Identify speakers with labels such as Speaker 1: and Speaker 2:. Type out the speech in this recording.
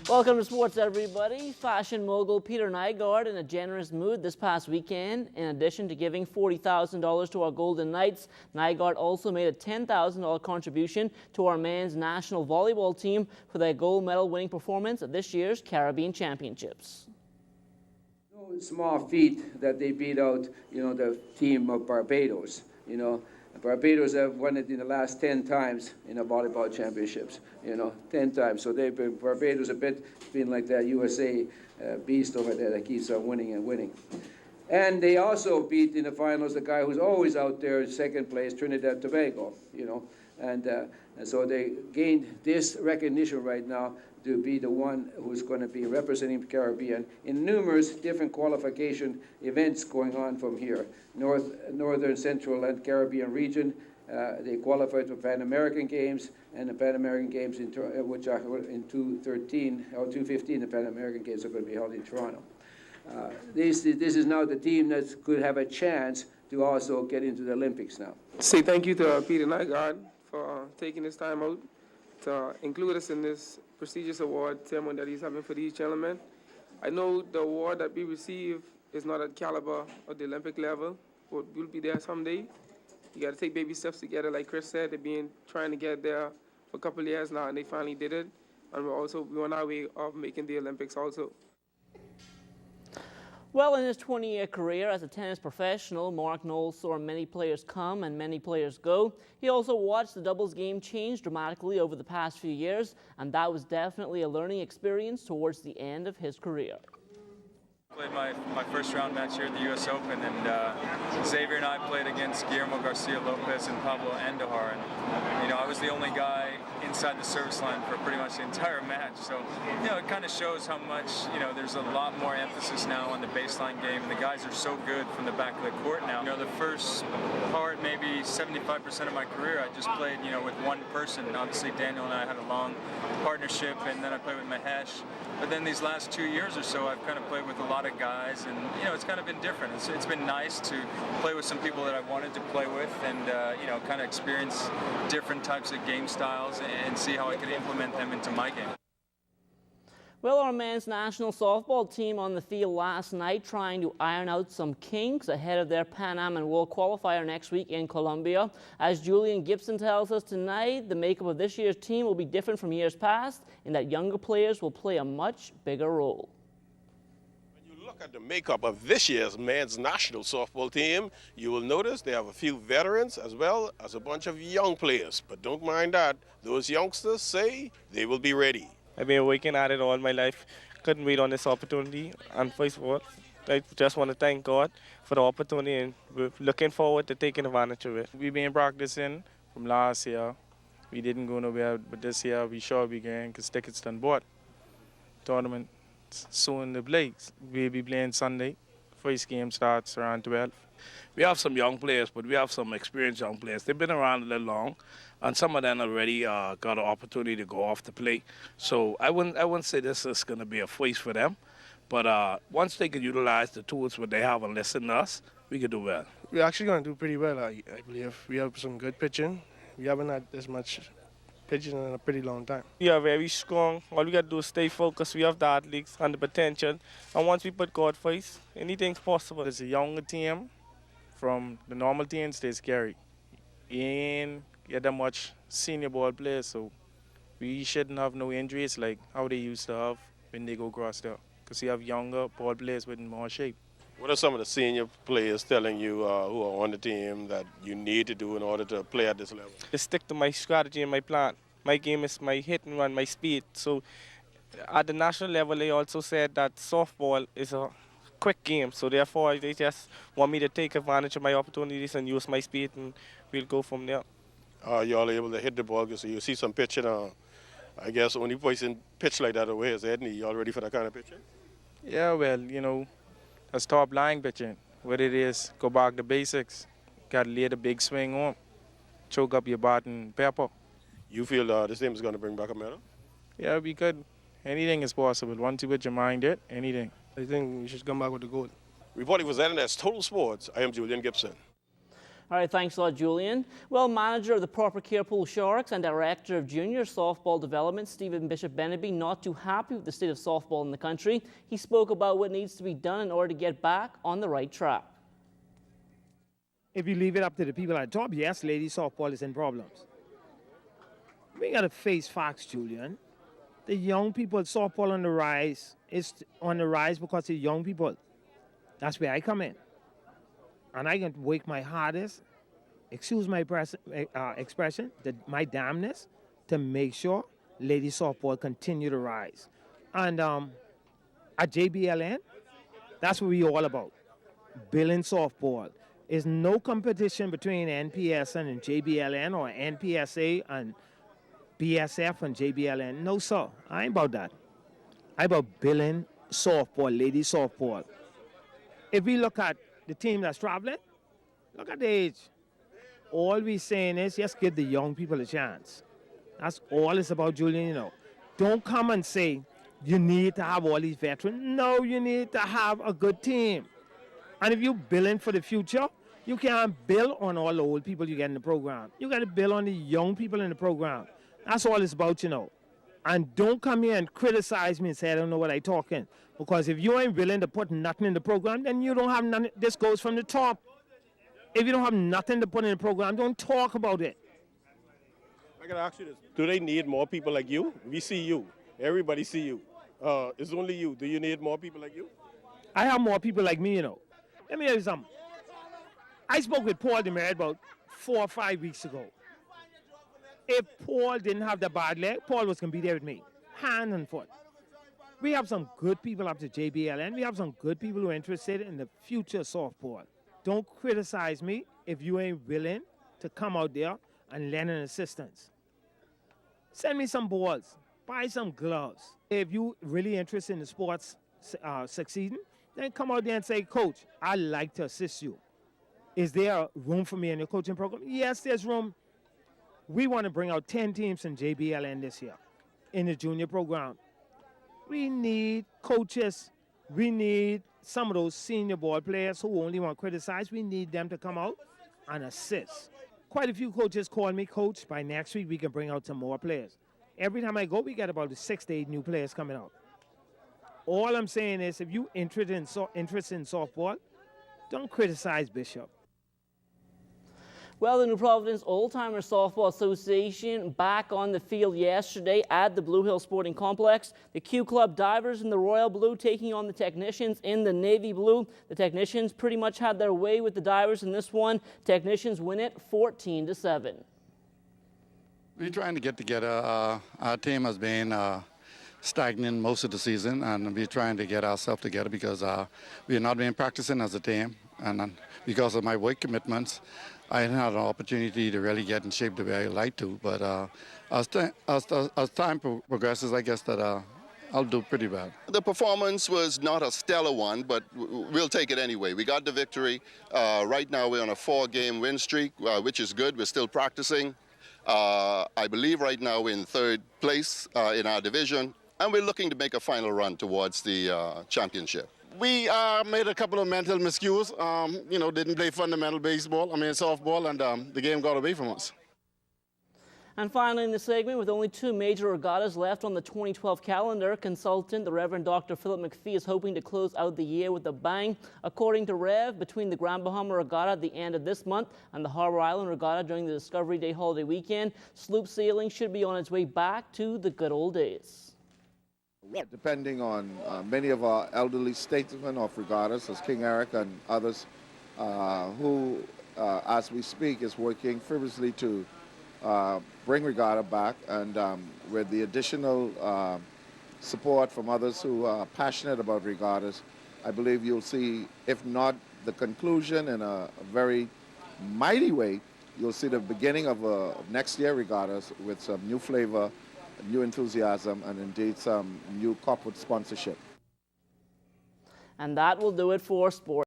Speaker 1: Welcome to sports, everybody. Fashion mogul Peter Nygaard in a generous mood this past weekend. In addition to giving $40,000 to our Golden Knights, Nygaard also made a $10,000 contribution to our men's national volleyball team for their gold medal winning performance at this year's Caribbean Championships.
Speaker 2: No small feat that they beat out, the team of Barbados, Barbados have won it in the last 10 times in the volleyball championships, 10 times. So Barbados a bit been like that USA beast over there that keeps on winning and winning. And they also beat in the finals the guy who's always out there in second place, Trinidad and Tobago, And so they gained this recognition right now to be the one who's going to be representing the Caribbean in numerous different qualification events going on from here. Northern, Central, and Caribbean region. They qualified for Pan American Games and the Pan American Games, which are in 2013 or 2015. The Pan American Games are going to be held in Toronto. This is now the team that could have a chance to also get into the Olympics now.
Speaker 3: Say thank you to Peter Nygaard for taking his time out to include us in this prestigious award ceremony that he's having for these gentlemen. I know the award that we receive is not at caliber of the Olympic level, but we'll be there someday. You got to take baby steps together, like Chris said. They've been trying to get there for a couple of years now, and they finally did it. And we're on our way of making the Olympics also.
Speaker 1: Well, in his 20-year career as a tennis professional, Mark Knowles saw many players come and many players go. He also watched the doubles game change dramatically over the past few years, and that was definitely a learning experience towards the end of his career.
Speaker 4: Played my first round match here at the U.S. Open, and Xavier and I played against Guillermo Garcia Lopez and Pablo Andujar, and I was the only guy inside the service line for pretty much the entire match. So it kind of shows how much there's a lot more emphasis now on the baseline game, and the guys are so good from the back of the court now. The first part, maybe 75% of my career, I just played with one person. And obviously Daniel and I had a long partnership, and then I played with Mahesh. But then these last 2 years or so, I've kind of played with a lot of guys, and it's kind of been different. It's been nice to play with some people that I wanted to play with, and kind of experience different types of game styles and see how I could implement them into my game.
Speaker 1: Well, our men's national softball team on the field last night trying to iron out some kinks ahead of their Pan Am and World Qualifier next week in Colombia. As Julian Gibson tells us tonight, the makeup of this year's team will be different from years past in that younger players will play a much bigger role.
Speaker 5: When you look at the makeup of this year's men's national softball team, you will notice they have a few veterans as well as a bunch of young players. But don't mind that, those youngsters say they will be ready.
Speaker 3: I've been working at it all my life. Couldn't wait on this opportunity. And first of all, I just want to thank God for the opportunity, and we're looking forward to taking advantage of it. We've been practicing from last year. We didn't go nowhere, but this year we sure we can because tickets done bought. Tournament soon to play. We'll be playing Sunday. First game starts around 12.
Speaker 6: We have some young players, but we have some experienced young players. They've been around a little long, and some of them already got an opportunity to go off the play. So I wouldn't say this is going to be a first for them, but once they can utilize the tools what they have and listen to us, we could do well.
Speaker 7: We're actually going to do pretty well, I believe. We have some good pitching. We haven't had this much pitching in a pretty long time.
Speaker 3: We are very strong. All we got to do is stay focused. We have the athletes and the potential. And once we put God first, anything's possible. It's a younger team. From the normal teams, they're scary. You ain't get that much senior ball players, so we shouldn't have no injuries like how they used to have when they go across there. Because we have younger ball players with more shape.
Speaker 5: What are some of the senior players telling you who are on the team that you need to do in order to play at this level?
Speaker 3: Just stick to my strategy and my plan. My game is my hit and run, my speed. So at the national level, they also said that softball is a quick game. So therefore, they just want me to take advantage of my opportunities and use my speed, and we'll go from there.
Speaker 5: You all able to hit the ball? So you see some pitching. I guess only person pitch like that away is Edney. You all ready for that kind of pitching?
Speaker 3: Yeah, well, that's top line pitching. What it is, go back to basics. Got to lay the big swing on. Choke up your bat and pepper.
Speaker 5: You feel this team is going to bring back a medal?
Speaker 3: Yeah, we could. Anything is possible. Once you put your mind it, anything.
Speaker 7: I think we should come back with the gold.
Speaker 5: Reporting for ZNS Total Sports, I am Julian Gibson.
Speaker 1: All right, thanks a lot, Julian. Well, manager of the Proper Care Pool Sharks and director of junior softball development, Stephen Bishop Beneby, not too happy with the state of softball in the country. He spoke about what needs to be done in order to get back on the right track.
Speaker 8: If you leave it up to the people at the top, yes, ladies softball is in problems. We got to face facts, Julian. The young people, softball on the rise, is on the rise because the young people. That's where I come in. And I can work my hardest, excuse my expression, my damnness, to make sure ladies softball continue to rise. And at JBLN, that's what we're all about, building softball. There's no competition between NPSN and JBLN or NPSA and BSF and JBLN. No, sir. I ain't about that. I'm about building softball, ladies softball. If we look at the team that's traveling, look at the age. All we're saying is just give the young people a chance. That's all it's about, Julian, you know. Don't come and say you need to have all these veterans. No, you need to have a good team. And if you're building for the future, you can't build on all the old people you get in the program. You got to build on the young people in the program. That's all it's about, you know. And don't come here and criticize me and say I don't know what I'm talking. Because if you ain't willing to put nothing in the program, then you don't have nothing. This goes from the top. If you don't have nothing to put in the program, don't talk about it.
Speaker 5: I got to ask you this. Do they need more people like you? We see you. Everybody see you. It's only you. Do you need more people like you?
Speaker 8: I have more people like me, you know. Let me tell you something. I spoke with Paul DeMerit about 4 or 5 weeks ago. If Paul didn't have the bad leg, Paul was going to be there with me, hand and foot. We have some good people up to JBLN. We have some good people who are interested in the future softball. Don't criticize me if you ain't willing to come out there and lend an assistance. Send me some balls. Buy some gloves. If you really interested in the sports succeeding, then come out there and say, Coach, I'd like to assist you. Is there room for me in your coaching program? Yes, there's room. We want to bring out 10 teams in JBLN this year in the junior program. We need coaches. We need some of those senior ball players who only want to criticize. We need them to come out and assist. Quite a few coaches call me, Coach, by next week we can bring out some more players. Every time I go, we get about 6 to 8 new players coming out. All I'm saying is if you're interested in softball, don't criticize Bishop.
Speaker 1: Well, the New Providence Old-Timer Softball Association back on the field yesterday at the Blue Hill Sporting Complex. The Q Club Divers in the Royal Blue taking on the Technicians in the Navy Blue. The Technicians pretty much had their way with the Divers in this one. Technicians win it 14-7.
Speaker 9: We're trying to get together. Our team has been stagnant most of the season, and we're trying to get ourselves together because we've not been practicing as a team. And because of my work commitments, I didn't have an opportunity to really get in shape the way I like to. But as time progresses, I guess that I'll do pretty bad.
Speaker 10: The performance was not a stellar one, but we'll take it anyway. We got the victory. Right now we're on a 4-game win streak, which is good. We're still practicing. I believe right now we're in 3rd place in our division, and we're looking to make a final run towards the championship.
Speaker 11: We made a couple of mental miscues, didn't play fundamental softball, and the game got away from us.
Speaker 1: And finally in the segment, with only 2 major regattas left on the 2012 calendar, consultant, the Reverend Dr. Philip McPhee, is hoping to close out the year with a bang. According to Rev, between the Grand Bahama Regatta at the end of this month and the Harbour Island Regatta during the Discovery Day holiday weekend, sloop sailing should be on its way back to the good old days.
Speaker 12: Depending on many of our elderly statesmen of regattas, as King Eric and others, who, as we speak, is working feverishly to bring regatta back, and with the additional support from others who are passionate about regattas, I believe you'll see, if not the conclusion in a very mighty way, you'll see the beginning of next year regattas with some new flavor, new enthusiasm, and indeed some new corporate sponsorship.
Speaker 1: And that will do it for sports.